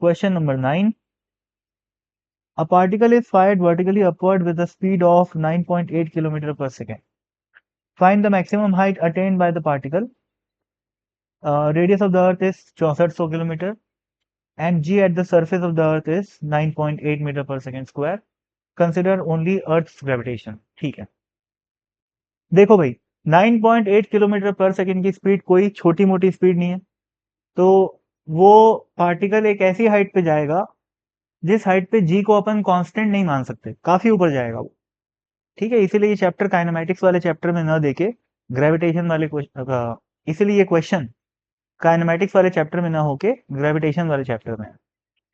Question number 9. A particle is fired vertically upward with a speed of 9.8 km per second. Find the maximum height attained by the particle. Radius of the earth is 6400 km and g at the surface of the earth is 9.8 meter per second square. Consider only earth's gravitation. ठीक है, देखो भाई 9.8 kilometre पर second की speed कोई छोटी मोटी speed नहीं है, तो वो पार्टिकल एक ऐसी हाइट पे जाएगा जिस हाइट पे जी को अपन कांस्टेंट नहीं मान सकते, काफी ऊपर जाएगा वो। ठीक है, इसीलिए ये चैप्टर काइनेमेटिक्स वाले चैप्टर में न देके ग्रेविटेशन वाले इसीलिए ये क्वेश्चन काइनेमेटिक्स वाले चैप्टर में ना होके ग्रेविटेशन वाले चैप्टर में है।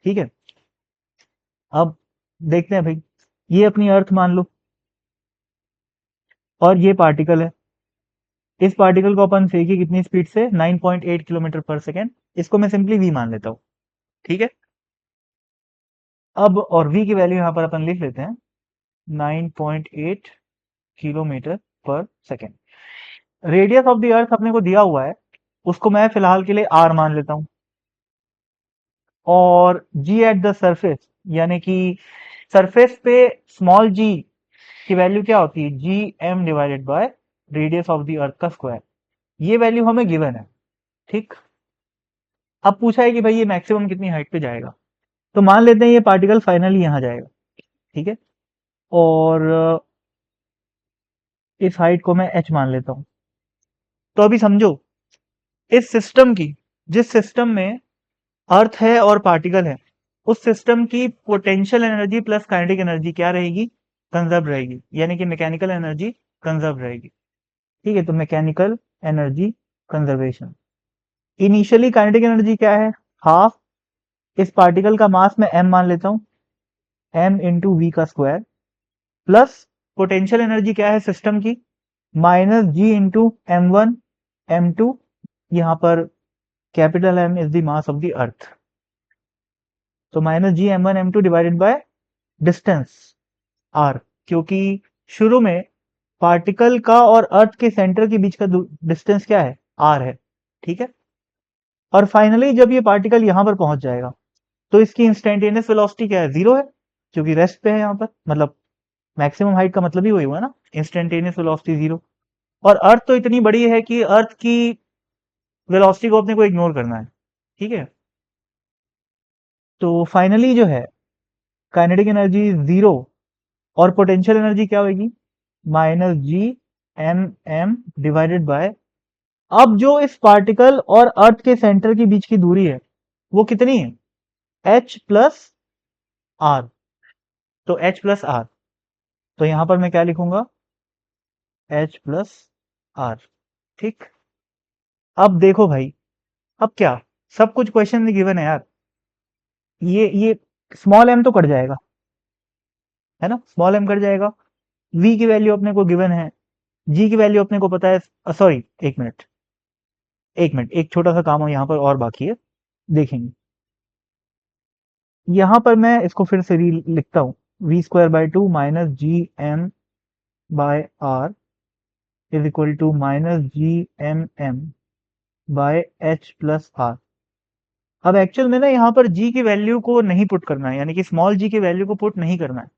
ठीक है, अब देखते हैं भाई, ये अपनी अर्थ मान लो और ये पार्टिकल है। इस पार्टिकल को अपन फेंकी कितनी स्पीड से? 9.8 किलोमीटर पर सेकेंड। इसको मैं सिंपली वी मान लेता हूं। ठीक है, अब और वी की वैल्यू यहां पर अपन लिख लेते हैं 9.8 किलोमीटर पर सेकेंड। रेडियस ऑफ द अर्थ अपने को दिया हुआ है, उसको मैं फिलहाल के लिए आर मान लेता हूं। और जी एट द सरफेस, यानी कि सरफेस पे स्मॉल जी की वैल्यू क्या होती है? G M divided by radius of the Earth का स्क्वायर। ये वैल्यू हमें गिवन है। ठीक, अब पूछा है कि भाई ये मैक्सिमम कितनी हाइट पे जाएगा, तो मान लेते हैं ये पार्टिकल फाइनली यहां जाएगा। ठीक है, और इस हाइट को मैं एच मान लेता हूं। तो अभी समझो, इस सिस्टम की, जिस सिस्टम में अर्थ है और पार्टिकल है, उस सिस्टम की potential energy plus kinetic energy क्या रहेगी? कंजर्व रहेगी, यानी कि मैकेनिकल एनर्जी कंजर्व रहेगी। ठीक है, तो mechanical energy conservation. Initially kinetic energy क्या है? हाफ। इस पार्टिकल का मास मैं m मान लेता हूं, m इंटू वी का स्क्वायर, प्लस पोटेंशियल एनर्जी क्या है सिस्टम की? Minus G into m1 m2। यहां पर capital M is the mass of the earth, तो minus G m1 m2 divided by distance r, क्योंकि शुरू में पार्टिकल का और अर्थ के सेंटर के बीच का डिस्टेंस क्या है? r है। ठीक है, और फाइनली जब ये पार्टिकल यहां पर पहुंच जाएगा तो इसकी इंस्टेंटेनियस वेलोसिटी क्या है? 0 है, क्योंकि रेस्ट पे है यहां पर। मतलब मैक्सिमम हाइट का मतलब ही वही हुआ ना, इंस्टेंटेनियस वेलोसिटी 0। और अर्थ तो इतनी बड़ी है कि अर्थ की वेलोसिटी को अपने को इग्नोर करना है। ठीक है, तो फाइनली जो है काइनेटिक एनर्जी 0 और पोटेंशियल एनर्जी क्या होगी? Minus G M M divided by, अब जो इस पार्टिकल और अर्थ के सेंटर के बीच की दूरी है वो कितनी है? h plus R. तो h प्लस आर, तो यहां पर मैं क्या लिखूंगा? h plus R. ठीक, अब देखो भाई, अब क्या, सब कुछ क्वेश्चन में गिवन है यार। ये स्मॉल m तो कट जाएगा, है ना, स्मॉल m कट जाएगा। v की वैल्यू अपने को गिवन है, g की वैल्यू अपने को पता है। सॉरी, एक मिनट, एक छोटा सा काम यहाँ पर और बाकी है, देखेंगे। यहाँ पर मैं इसको फिर से लिखता हूँ, v square by two minus G M by R is equal to minus G M M by H plus R. अब एक्चुअल में ना यहाँ पर g की वैल्यू को नहीं पुट करना है, यानी कि स्मॉल g की वैल्यू को पुट नहीं करना है,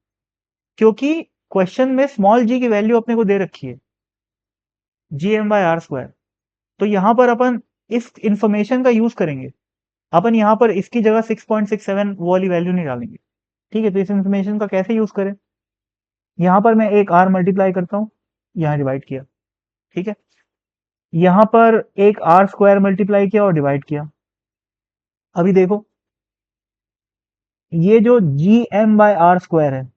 क्योंकि क्वेश्चन में स्मॉल g की वैल्यू अपने को दे रखी है G M by R square. तो यहाँ पर अपन इस इंफॉर्मेशन का यूज करेंगे। अपन यहाँ पर इसकी जगह 6.67 वो वाली वैल्यू नहीं डालेंगे। ठीक है, तो इस इंफॉर्मेशन का कैसे यूज करें? यहाँ पर मैं एक आर मल्टीप्लाई करता हूँ, यहाँ डिवाइड किया। ठीक है, यहाँ पर एक आर स्क्वायर मल्टीप्लाई किया और डिवाइड किया। अभी देखो, ये जो G M by R square है,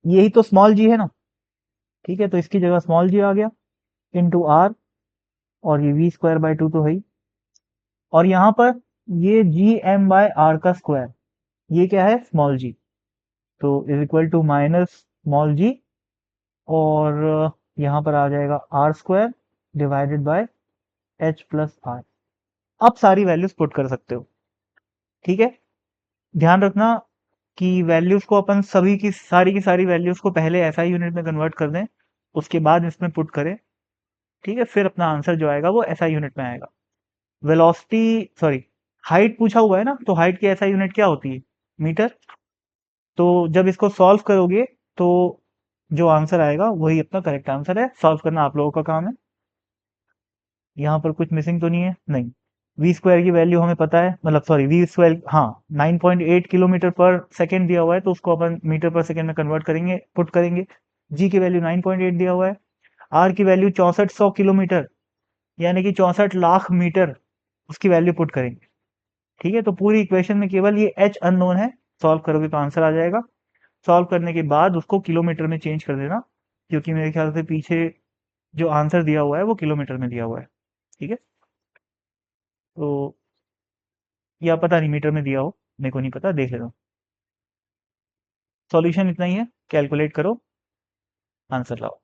यही तो स्मॉल जी है ना। ठीक है, तो इसकी जगह स्मॉल जी आ गया इंटू आर, और ये वी स्क्वायर बाय टू तो है ही। और यहाँ पर ये जी एम बाय आर का स्क्वायर, ये क्या है? स्मॉल जी, तो is equal to minus small G, और यहाँ पर आ जाएगा R square divided by H plus R. आप सारी वैल्यूज पुट कर सकते हो। ठीक है, ध्यान रखना कि वैल्यूज को अपन सभी की सारी वैल्यूज को पहले एसआई यूनिट में कन्वर्ट कर दें, उसके बाद इसमें पुट करें। ठीक है, फिर अपना आंसर जो आएगा वो एसआई यूनिट में आएगा। वेलोसिटी, सॉरी, हाइट पूछा हुआ है ना, तो हाइट की एसआई यूनिट क्या होती है? मीटर। तो जब इसको सॉल्व करोगे तो जो आंसर आएगा वही अपना करेक्ट आंसर है। सॉल्व करना आप लोगों का काम है। यहाँ पर कुछ मिसिंग तो नहीं है? नहीं। वी स्क्वायर की वैल्यू हमें पता है, मतलब सॉरी वी स्क्वायर, हाँ 9.8 किलोमीटर पर सेकेंड दिया हुआ है, तो उसको अपन मीटर पर सेकेंड में कन्वर्ट करेंगे, पुट करेंगे। जी की वैल्यू 9.8 दिया हुआ है। आर की वैल्यू 6400 किलोमीटर, यानी कि 64 लाख मीटर, उसकी वैल्यू पुट करेंगे। ठीक है, तो पूरी इक्वेशन में केवल ये एच अननोन है। सॉल्व करोगे तो आंसर आ जाएगा। सॉल्व करने के बाद उसको किलोमीटर में चेंज कर देना, क्योंकि मेरे ख्याल से पीछे जो आंसर दिया हुआ है वो किलोमीटर में दिया हुआ है। ठीक है, तो या पता नहीं मीटर में दिया हो, मेरे को नहीं पता, देख लेना। सॉल्यूशन इतना ही है, कैलकुलेट करो, आंसर लाओ।